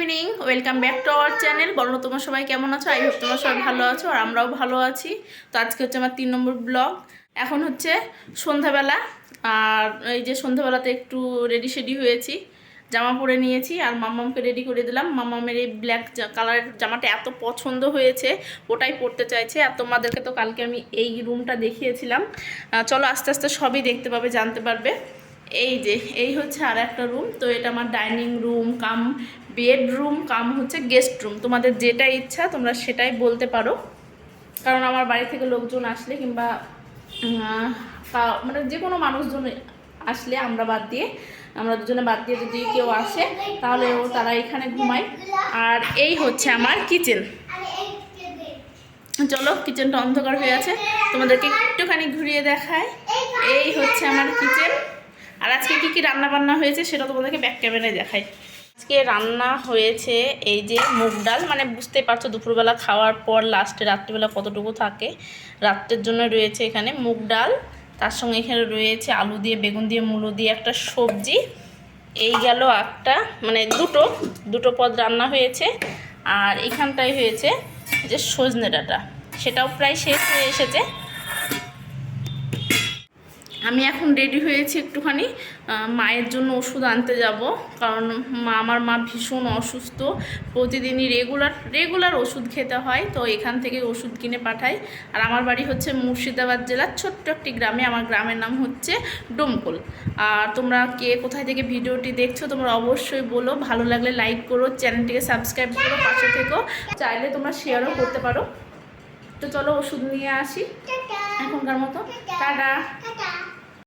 Evening, welcome back to our channel. বলো তোমরা সবাই কেমন আছো? আই হোপ তোমরা সবাই ভালো আছো আর আমরাও ভালো আছি। তো আজকে হচ্ছে আমার 3 নম্বর ব্লগ। এখন হচ্ছে সন্ধ্যাবেলা, আর এই যে সন্ধ্যাবেলাতে একটু রেডি শেডি হয়েছি, জামা পরে নিয়েছি আর মাম্মামকে রেডি করে দিলাম। মাম্মামের এই ব্ল্যাক কালারের জামাটা এত পছন্দ হয়েছে, ওটাই পরতে চাইছে। আর তোমাদেরকে তো কালকে আমি এই রুমটা দেখিয়েছিলাম, চলো আস্তে আস্তে সবই দেখতে পাবে, জানতে পারবে। এই যে এই হচ্ছে আর একটা রুম। তো এটা আমার ডাইনিং রুম কাম বেডরুম কাম হচ্ছে গেস্ট রুম, তোমাদের যেটা ইচ্ছা তোমরা সেটাই বলতে পারো। কারণ আমার বাড়ি থেকে লোকজন আসলে কিংবা মানে যে কোনো মানুষজন আসলে আমরা দুজনে বাদ দিয়ে যদি কেউ আসে তাহলে তারা এখানে ঘুমায়। আর এই হচ্ছে আমার কিচেন। চলো, কিচেনটা অন্ধকার হয়ে আছে, তোমাদেরকে একটুখানি ঘুরিয়ে দেখায়। এই হচ্ছে আমার কিচেন। আর আজকে কি কি রান্না বান্না হয়েছে সেটা তোমাদেরকে ব্যাক ক্যামেরায় দেখাই। আজকে রান্না হয়েছে এই যে মুগ ডাল, মানে বুঝতেই পারছো দুপুরবেলা খাওয়ার পর লাস্টে রাত্রিবেলা কতটুকু থাকে, রাত্রের জন্য রয়েছে এখানে মুগ ডাল। তার সঙ্গে এখানে রয়েছে আলু দিয়ে বেগুন দিয়ে মূলো দিয়ে একটা সবজি। এই গেল একটা, মানে দুটো পদ রান্না হয়েছে। আর এখানটায় হয়েছে যে সজনে ডাঁটা, সেটাও প্রায় শেষ হয়ে এসেছে। আমি এখন রেডি হয়েছি একটুখানি মায়ের জন্য ওষুধ আনতে যাব, কারণ আমার মা ভীষণ অসুস্থ, প্রতিদিনই রেগুলার ওষুধ খেতে হয়। তো এখান থেকে ওষুধ কিনে পাঠাই। আর আমার বাড়ি হচ্ছে মুর্শিদাবাদ জেলার ছোট্ট একটি গ্রামে, আমার গ্রামের নাম হচ্ছে ডোমকল। আর তোমরা কে কোথায় থেকে ভিডিওটি দেখছো তোমরা অবশ্যই বলো, ভালো লাগলে লাইক করো, চ্যানেলটিকে সাবস্ক্রাইব করো, পাশে থেকো, চাইলে তোমরা শেয়ারও করতে পারো। তো চলো ওষুধ নিয়ে আসি এখনকার মতো। টাটা।